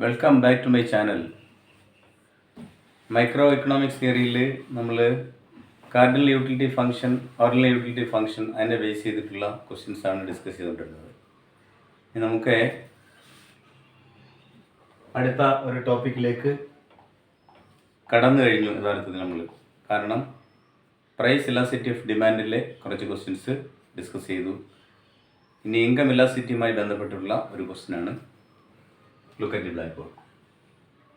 Welcome back to my channel. Micro economics തിയറിയിൽ നമ്മൾ cardinal utility function, ordinal utility function അതിനെ base ചെയ്തിട്ടുള്ള ക്വസ്റ്റ്യൻസാണ് ഡിസ്കസ് ചെയ്തുകൊണ്ടിരുന്നത്. ഇനി നമുക്ക് അടുത്ത ഒരു ടോപ്പിക്കിലേക്ക് കടന്നു കഴിഞ്ഞു യഥാർത്ഥത്തിൽ നമ്മൾ. കാരണം പ്രൈസ് ഇലാസ്റ്റിറ്റി ഓഫ് ഡിമാൻഡിലെ കുറച്ച് ക്വസ്റ്റ്യൻസ് ഡിസ്കസ് ചെയ്തു. ഇനി ഇൻകം ഇലാസ്റ്റിറ്റിയുമായി ബന്ധപ്പെട്ടുള്ള ഒരു ക്വസ്റ്റ്യനാണ്. Look at the blackboard.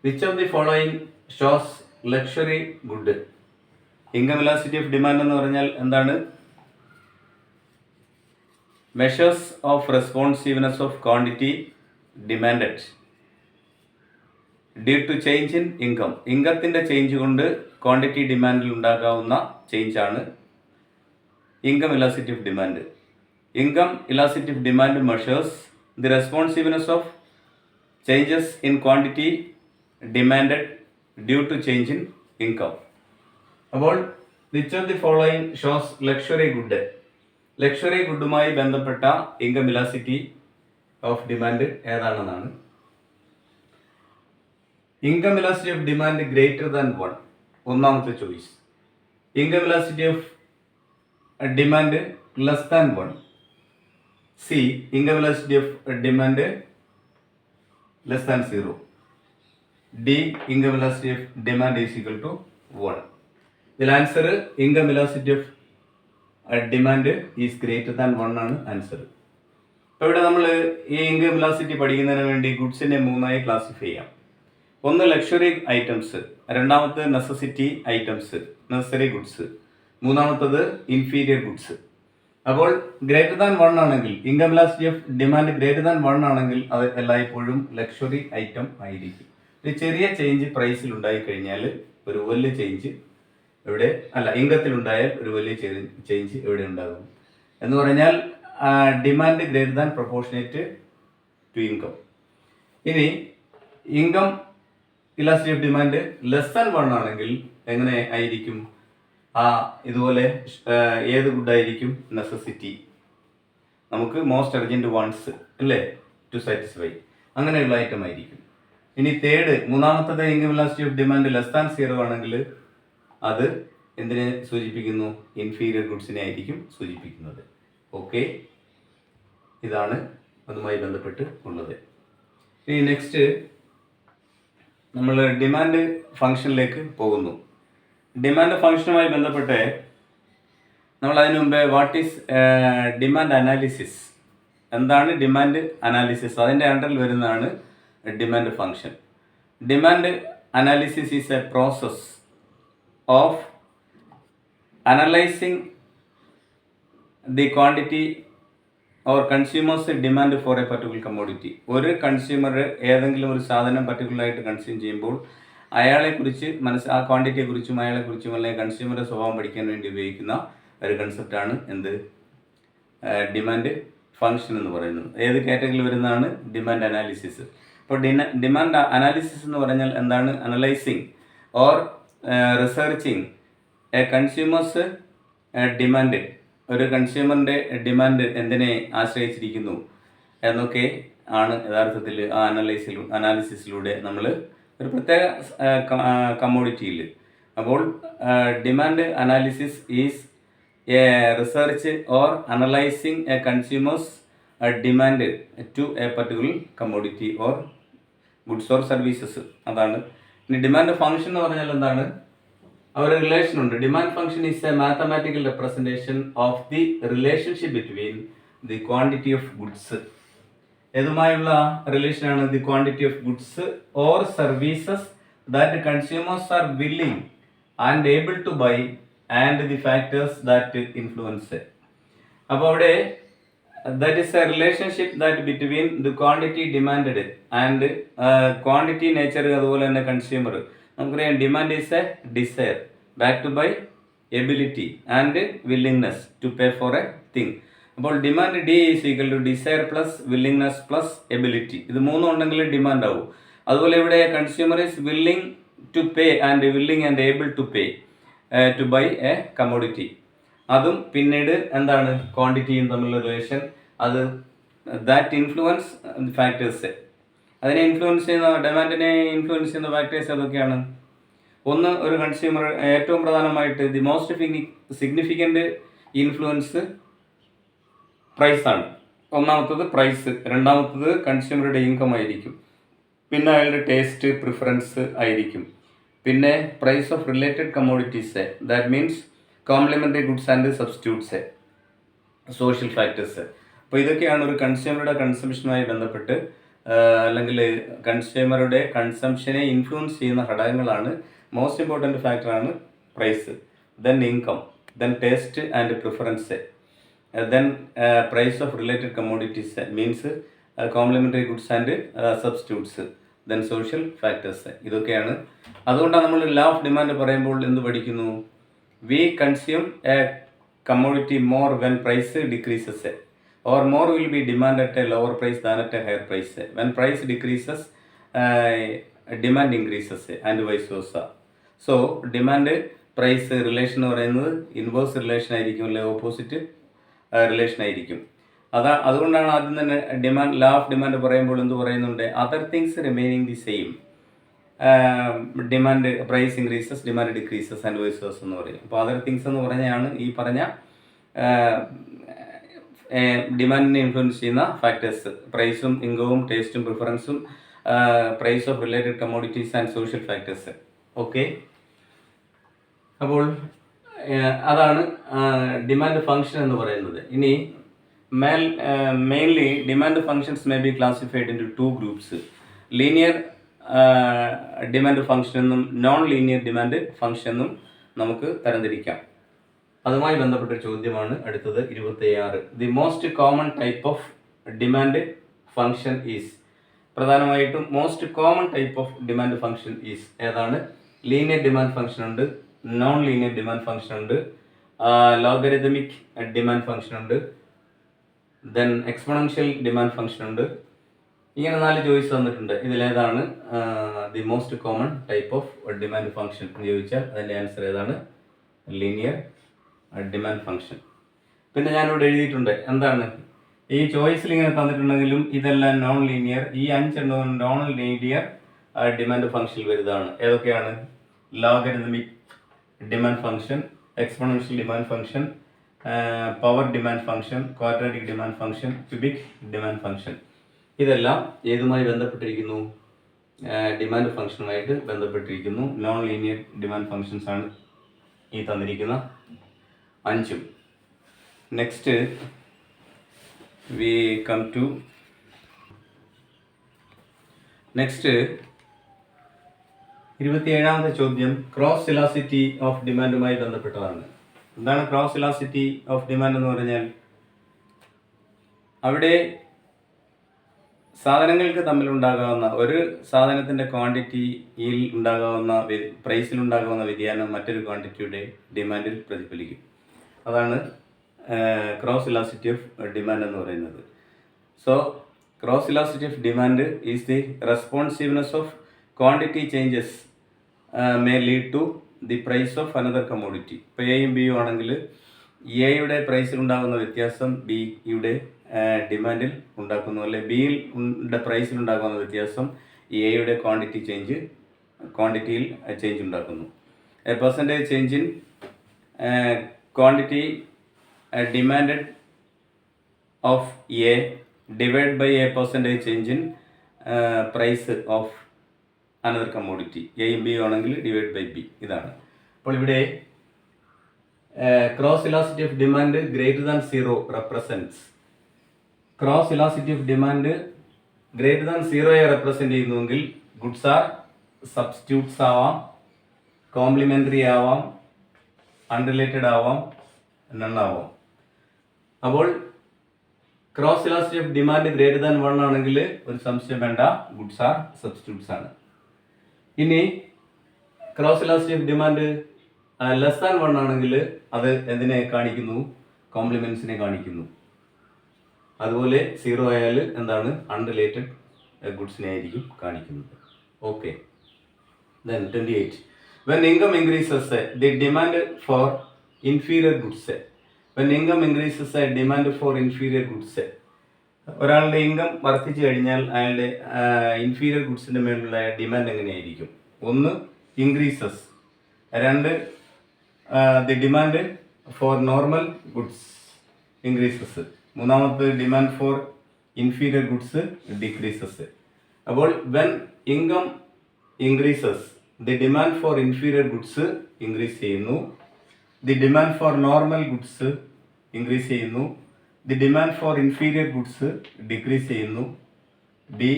Which of the following shows luxury good? Income elasticity of demand എന്ന് പറഞ്ഞാൽ എന്താണ്? Measures of responsiveness of quantity demanded due to change in income. ഇൻകത്തിൻ്റെ ചേഞ്ച് കൊണ്ട് ക്വാണ്ടിറ്റി ഡിമാൻഡിൽ ഉണ്ടാകാവുന്ന ചേഞ്ചാണ് income elasticity of demand. Income elasticity of demand measures the responsiveness of changes in quantity demanded due to change in income. അപ്പോൾ which of the following shows luxury good? Luxury ഗുഡുമായി ബന്ധപ്പെട്ട income elasticity of demand ഏതാണെന്നാണ്. Income elasticity of demand greater than 1, ഒന്നാമത്തെ choice. Income elasticity of demand less than 1. C, income elasticity of demand less than 0. D, income elasticity of demand is equal to 1. ഇതിൽ answer income elasticity of demand is greater than 1 ആണ് answer. അപ്പോൾ ഇവിടെ നമ്മൾ ഈ income elasticity പഠിക്കുന്നതിന് വേണ്ടി ഗുഡ്സിനെ 3ആയി classify ചെയ്യാം. ഒന്ന് ലക്ഷറി ഐറ്റംസ്, രണ്ടാമത്തെ നെസസിറ്റി ഐറ്റംസ്, നെസസറി ഗുഡ്സ്, മൂന്നാമത്തത് ഇൻഫീരിയർ ഗുഡ്സ്. അപ്പോൾ ഗ്രേറ്റർ ദാൻ 1 ആണെങ്കിൽ, income elasticity of demand greater than 1 ആണെങ്കിൽ അത് എല്ലായ്പ്പോഴും ലക്ഷറി ഐറ്റം ആയിരിക്കും. ഒരു ചെറിയ ചേഞ്ച് പ്രൈസിൽ ഉണ്ടായിക്കഴിഞ്ഞാൽ ഒരു വലിയ ചേഞ്ച് ഇവിടെ ഇൻകത്തിലുണ്ടായാൽ ഒരു വലിയ ചേഞ്ച് എവിടെ ഉണ്ടാകും എന്ന് പറഞ്ഞാൽ demand greater than proportionate to income. ഇനി income elasticity of demand less than 1 ആണെങ്കിൽ എങ്ങനെ ആയിരിക്കും? ഇതുപോലെ ഏത് ഗുഡായിരിക്കും? നെസസിറ്റി, നമുക്ക് മോസ്റ്റ് അർജൻറ്റ് വൺസ് അല്ലേ, ടു സാറ്റിസ്ഫൈ, അങ്ങനെയുള്ള ഐറ്റം ആയിരിക്കും. ഇനി മൂന്നാമത്തത് income elasticity of demand less than 0 ആണെങ്കിൽ അത് എന്തിനെ സൂചിപ്പിക്കുന്നു? ഇൻഫീരിയർ ഗുഡ്സിനെ ആയിരിക്കും സൂചിപ്പിക്കുന്നത്. ഓക്കെ, ഇതാണ് അതുമായി ബന്ധപ്പെട്ട് ഉള്ളത്. ഇനി നെക്സ്റ്റ് നമ്മൾ ഡിമാൻഡ് ഫംഗ്ഷനിലേക്ക് പോകുന്നു. ഡിമാൻഡ് ഫംഗ്ഷനുമായി ബന്ധപ്പെട്ട് നമ്മൾ അതിനു മുമ്പേ വാട്ട് ഈസ് ഡിമാൻഡ് അനാലിസിസ്, എന്താണ് ഡിമാൻഡ് അനാലിസിസ്, അതിൻ്റെ അണ്ടറിൽ വരുന്നതാണ് demand function. Demand analysis is A process of analysing the quantity or consumers demand for A particular commodity. ഒരു കൺസ്യൂമർ ഏതെങ്കിലും ഒരു സാധനം പർട്ടിക്കുലറായിട്ട് കൺസ്യൂം ചെയ്യുമ്പോൾ അയാളെക്കുറിച്ച് ആ ക്വാണ്ടിറ്റിയെക്കുറിച്ചും അയാളെക്കുറിച്ചും അല്ലെങ്കിൽ കൺസ്യൂമറുടെ സ്വഭാവം പഠിക്കാൻ വേണ്ടി ഉപയോഗിക്കുന്ന ഒരു കൺസെപ്റ്റാണ് എന്ത്? ഡിമാൻഡ് ഫംഗ്ഷൻ എന്ന് പറയുന്നത്. ഏത് കാറ്റഗറിയിൽ വരുന്നതാണ്? Demand analysis. അപ്പോൾ ഡിമാൻഡ് അനാലിസിസ് എന്ന് പറഞ്ഞാൽ എന്താണ്? Analysing or researching A consumers demand, ഒരു കൺസ്യൂമറിൻ്റെ ഡിമാൻഡ് എന്തിനെ ആശ്രയിച്ചിരിക്കുന്നു എന്നൊക്കെ ആണ് യഥാർത്ഥത്തിൽ ആ അനാലിസിസിലൂടെ നമ്മൾ ഒരു പ്രത്യേക കമ്മോഡിറ്റിയിൽ. അപ്പോൾ demand analysis is a research or analysing a consumers demand to a particular commodity or goods or services. അതാണ്. ഇനി ഡിമാൻഡ് ഫംഗ്ഷൻ എന്ന് പറഞ്ഞാൽ എന്താണ്? ഒരു റിലേഷൻ ഉണ്ട്. Demand function is a mathematical representation of the relationship between the quantity of goods. ഏതുമായുള്ള റിലേഷനാണ്? The quantity of goods or services that consumers are willing and able to buy and the factors that influence. അപ്പോൾ അവിടെ that is a relationship that between the quantity demanded and quantity nature, അതുപോലെ തന്നെ consumer. നമുക്കറിയാം demand is a desire back to buy ability and willingness to pay four A thing. അപ്പോൾ demand D is equal to desire plus willingness plus ability. ഇത് മൂന്നും ഉണ്ടെങ്കിൽ demand ആവും. അതുപോലെ ഇവിടെ consumer is willing to pay and willing and able to pay to buy a commodity. അതും പിന്നീട് എന്താണ്? ക്വാണ്ടിറ്റിയും തമ്മിലുള്ള റിലേഷൻ. അത് ദാറ്റ് ഇൻഫ്ലുവൻസ് ഫാക്ടേഴ്സ് അതിനെ ഇൻഫ്ലുവൻസ് ചെയ്യുന്ന ഡിമാൻഡിനെ ഇൻഫ്ലുവൻസ് ചെയ്യുന്ന ഫാക്ടേഴ്സ് ഏതൊക്കെയാണ്? ഒന്ന്, ഒരു കൺസ്യൂമർ ഏറ്റവും പ്രധാനമായിട്ട് ദി മോസ്റ്റ് സിഗ്നിഫിക്കൻ്റ് ഇൻഫ്ലുവൻസ് പ്രൈസാണ്. ഒന്നാമത്തത് പ്രൈസ്, രണ്ടാമത്തത് കൺസ്യൂമറുടെ ഇൻകം ആയിരിക്കും, പിന്നെ അയാളുടെ ടേസ്റ്റ് പ്രിഫറൻസ് ആയിരിക്കും, പിന്നെ price of related commodities, that means complementary goods and substitutes, social factors. അപ്പോൾ ഇതൊക്കെയാണ് ഒരു കൺസ്യൂമറുടെ കൺസംഷനുമായി ബന്ധപ്പെട്ട് അല്ലെങ്കിൽ കൺസ്യൂമറുടെ കൺസംഷനെ ഇൻഫ്ലുവൻസ് ചെയ്യുന്ന ഘടകങ്ങളാണ്. മോസ്റ്റ് ഇമ്പോർട്ടൻറ്റ് ഫാക്ടറാണ് price, then income, then taste and preference, then price of related commodities means complementary goods and substitutes, then social factors. ഇതൊക്കെയാണ്. അതുകൊണ്ടാണ് നമ്മൾ ലോ ഓഫ് ഡിമാൻഡ് പറയുമ്പോൾ എന്ത് പഠിക്കുന്നു? We consume a commodity more when price decreases, or more will be demand at a lower price than at a higher price. When price decreases, demand increases and vice versa. So demand price relation എന്ന് പറയുന്നത് inverse relation ആയിരിക്കും, അല്ലെ opposite relation ആയിരിക്കും. അതുകൊണ്ടാണ് ആദ്യം തന്നെ law of demand പറയുമ്പോൾ എന്ത് പറയുന്നുണ്ട്? Other things remaining the same, demand price increases, demand decreases and vice versa എന്ന് പറയും. അപ്പോൾ അതർ തിങ്സ് എന്ന് പറഞ്ഞാണ് ഈ പറഞ്ഞ ഡിമാൻഡിനെ ഇൻഫ്ലുവൻസ് ചെയ്യുന്ന ഫാക്ടേഴ്സ്, പ്രൈസും ഇൻകവും ടേസ്റ്റും പ്രിഫറൻസും, price of related commodities and social factors. Okay, അപ്പോൾ അതാണ് ഡിമാൻഡ് ഫങ്ഷൻ എന്ന് പറയുന്നത്. ഇനി mainly demand functions may be classified into 2 groups, linear demand function എന്നും നോൺ ലീനിയർ ഡിമാൻഡ് ഫങ്ഷൻ എന്നും നമുക്ക് തരംതിരിക്കാം. അതുമായി ബന്ധപ്പെട്ട ചോദ്യമാണ് അടുത്തത് 26. The most common type of demand function is. പ്രധാനമായിട്ടും most common type of demand function is ഏതാണ്? ലീനിയർ ഡിമാൻഡ് ഫങ്ഷൻ ഉണ്ട്, നോൺ ലീനിയർ ഡിമാൻഡ് ഫങ്ഷൻ ഉണ്ട്, ലോഗരിതമിക് ഡിമാൻഡ് ഫങ്ഷൻ ഉണ്ട്, ദെൻ എക്സ്പോണൻഷ്യൽ ഡിമാൻഡ് ഫങ്ഷൻ ഉണ്ട്. ഇങ്ങനെ 4 ചോയ്സ് തന്നിട്ടുണ്ട്. ഇതിലേതാണ് the most common type of demand function എന്ന് ചോദിച്ചാൽ അതിൻ്റെ ആൻസർ ഏതാണ്? Linear demand function. പിന്നെ ഞാനിവിടെ എഴുതിയിട്ടുണ്ട് എന്താണ് ഈ ചോയ്സിൽ ഇങ്ങനെ തന്നിട്ടുണ്ടെങ്കിലും ഇതെല്ലാം നോൺ ലീനിയർ, ഈ 5 എണ്ണവും നോൺ ലീനിയർ ഡിമാൻഡ് ഫങ്ഷനിൽ വരുന്നതാണ്. ഏതൊക്കെയാണ്? Logarithmic demand function, exponential demand function, power demand function, quadratic demand function, cubic demand function. ഇതെല്ലാം ഏതുമായി ബന്ധപ്പെട്ടിരിക്കുന്നു? ഡിമാൻഡ് ഫങ്ഷനുമായിട്ട് ബന്ധപ്പെട്ടിരിക്കുന്നു. നോൺ ലീനിയർ ഡിമാൻഡ് ഫങ്ഷൻസ് ആണ് ഈ തന്നിരിക്കുന്ന 5. Next we come to next 27ാമത്തെ ചോദ്യം ക്രോസ് ഇലാസ്റ്റിറ്റി ഓഫ് ഡിമാൻഡുമായി ബന്ധപ്പെട്ടതാണ്. എന്താണ് ക്രോസ് ഇലാസ്റ്റിറ്റി ഓഫ് ഡിമാൻഡ് എന്ന് പറഞ്ഞാൽ? അവിടെ സാധനങ്ങൾക്ക് തമ്മിലുണ്ടാകാവുന്ന ഒരു സാധനത്തിൻ്റെ ക്വാണ്ടിറ്റിയിൽ ഉണ്ടാകാവുന്ന പ്രൈസിലുണ്ടാകാവുന്ന വ്യതിയാനം മറ്റൊരു ക്വാണ്ടിറ്റിയുടെ ഡിമാൻഡിൽ പ്രതിഫലിക്കും. അതാണ് ക്രോസ് ഇലാസ്റ്റിറ്റി ഓഫ് ഡിമാൻഡ് എന്ന് പറയുന്നത്. So cross elasticity of demand is the responsiveness of quantity changes may lead to the price of another commodity. ഇപ്പോൾ എയും ബിയും ആണെങ്കിൽ എയുടെ പ്രൈസിലുണ്ടാകുന്ന വ്യത്യാസം ബിയുടെ ഡിമാൻഡിൽ ഉണ്ടാക്കുന്നു, അല്ലെ ബിയുടെ പ്രൈസിലുണ്ടാകുന്ന വ്യത്യാസം എയുടെ ക്വാണ്ടിറ്റിയിൽ ചേഞ്ച് ഉണ്ടാക്കുന്നു. A percentage change in quantity demanded of A divide by a percentage change in price of another commodity. എയും ബിയും ആണെങ്കിൽ ഡിവൈഡ് ബൈ ബി. ഇതാണ്. അപ്പോൾ ഇവിടെ cross elasticity of demand greater than 0 represents. Cross elasticity of demand greater than 0യെ represent ചെയ്യുന്നുവെങ്കിൽ goods are substitutes ആവാം, complementary ആവാം, അൺറിലേറ്റഡ് ആവാം, നൺ ആവാം. അപ്പോൾ cross elasticity of demand greater than 1 ആണെങ്കിൽ ഒരു സംശയം വേണ്ട, ഗുഡ്സ് ആർ സബ്സ്റ്റിറ്റ്യൂട്ട്സ് ആണ്. ഇനി cross elasticity of demand less than 1 ആണെങ്കിൽ അത് എന്തിനെ കാണിക്കുന്നു? കോംപ്ലിമെൻസിനെ കാണിക്കുന്നു. അതുപോലെ 0 ആയാൽ എന്താണ്? അൺറിലേറ്റഡ് ഗുഡ്സിനെ ആയിരിക്കും കാണിക്കുന്നത്. Okay. Then 28. When income increases, the demand for inferior goods. When income increases, demand for inferior goods. ഒരാളുടെ ഇൻകം വർദ്ധിച്ചു കഴിഞ്ഞാൽ അയാളുടെ ഇൻഫീരിയർ ഗുഡ്സിൻ്റെ മേലുള്ള ഡിമാൻഡ് എങ്ങനെയായിരിക്കും? ഒന്ന്, ഇൻക്രീസസ്. രണ്ട്, the demand for normal goods increases. മൂന്നാമത്തെ, demand for inferior goods decreases. അപ്പോൾ when income increases, the demand for inferior goods increase ചെയ്യുന്നു, the demand for normal goods increase ചെയ്യുന്നു, the demand for inferior goods decrease ചെയ്യുന്നു. B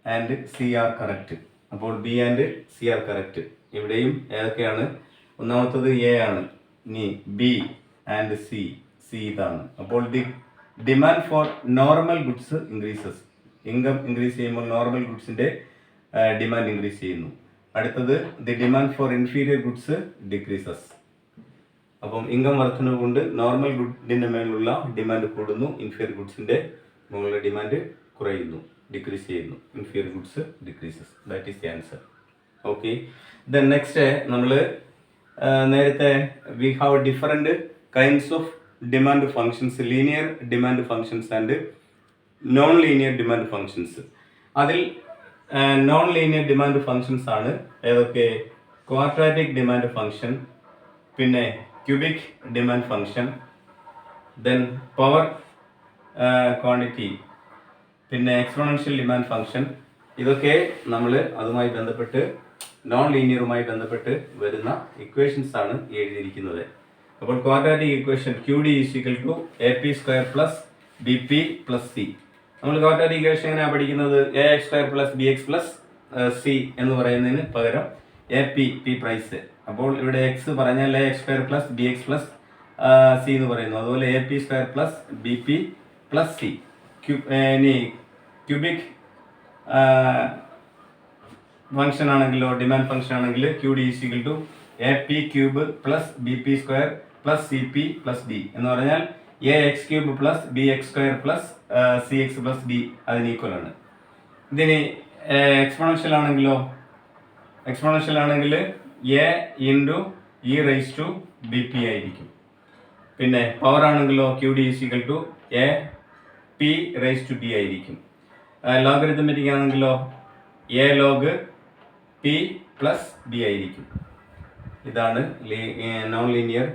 and C are correct. അപ്പോൾ B and C are correct. ഇവിടെയും ഏതൊക്കെയാണ്? ഒന്നാമത്തത് A ആണ്. ഇനി B and C. C ഇതാണ്. അപ്പോൾ the demand for normal goods increases. Income increase ചെയ്യുമ്പോൾ നോർമൽ ഗുഡ്സിൻ്റെ ഡിമാൻഡ് ഇൻക്രീസ് ചെയ്യുന്നു. അടുത്തത്, the demand for inferior goods decreases. അപ്പം ഇൻകം വർധന കൊണ്ട് നോർമൽ ഗുഡിൻ്റെ മേലുള്ള ഡിമാൻഡ് കൂടുന്നു, ഇൻഫീരിയർ ഗുഡ്സിൻ്റെ മുകളിലെ ഡിമാൻഡ് കുറയുന്നു, ഡിക്രീസ് ചെയ്യുന്നു. Inferior goods decreases. That is the answer. Okay. Then next നമ്മൾ നേരത്തെ we have different kinds of demand functions, linear demand functions and non linear demand functions. അതിൽ നോൺ ലീനിയർ ഡിമാൻഡ് ഫങ്ഷൻസ് ആണ് ഏതൊക്കെ? Quadratic demand function, പിന്നെ cubic demand function, then power quantity, പിന്നെ exponential demand function. ഇതൊക്കെ നമ്മൾ അതുമായി ബന്ധപ്പെട്ട് non ലീനിയറുമായി ബന്ധപ്പെട്ട് വരുന്ന ഇക്വേഷൻസ് ആണ് എഴുതിയിരിക്കുന്നത്. അപ്പോൾ quadratic equation QD = AP² plus BP plus C. നമ്മൾ ക്വാഡ്രാറ്റിക് ഇക്വേഷൻ എങ്ങനെയാണ് പഠിക്കുന്നത്? AX² + BX + C എന്ന് പറയുന്നതിന് പകരം AP, P പ്രൈസ്. അപ്പോൾ ഇവിടെ എക്സ് പറഞ്ഞാൽ AX² + BX + C എന്ന് പറയുന്നു. അതുപോലെ AP² + BP + C. ഇനി ക്യൂബിക് ഫംഗ്ഷൻ ആണെങ്കിലോ, ഡിമാൻഡ് ഫംഗ്ഷൻ ആണെങ്കിൽ QD = AP³ + BP² + CP + D എന്ന് പറഞ്ഞാൽ AX³ + BX² + CX + D അതിന് ഈക്വൽ ആണ്. ഇതിന് എക്സ്പോണൻഷ്യൽ ആണെങ്കിലോ, എക്സ്പോണൻഷ്യൽ ആണെങ്കിൽ A × e⁻BP ആയിരിക്കും. പിന്നെ പവർ ആണെങ്കിലോ QD = AP⁻B ആയിരിക്കും. ലോഗരിതമെറ്റിക് ആണെങ്കിലോ A log P + B ആയിരിക്കും. ഇതാണ് നോൺ ലീനിയർ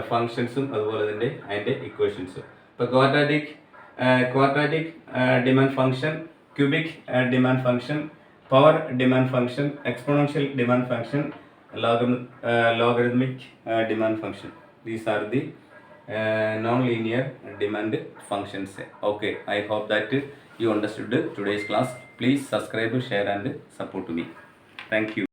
ഫങ്ഷൻസും അതുപോലെ തന്നെ അതിൻ്റെ ഇക്വേഷൻസും. ഇപ്പോൾ quadratic demand function, cubic demand function, power demand function, exponential demand function, logarithmic demand function. These are the non-linear demand functions. Okay, I hope that you understood today's class. Please subscribe, share and support me. Thank you.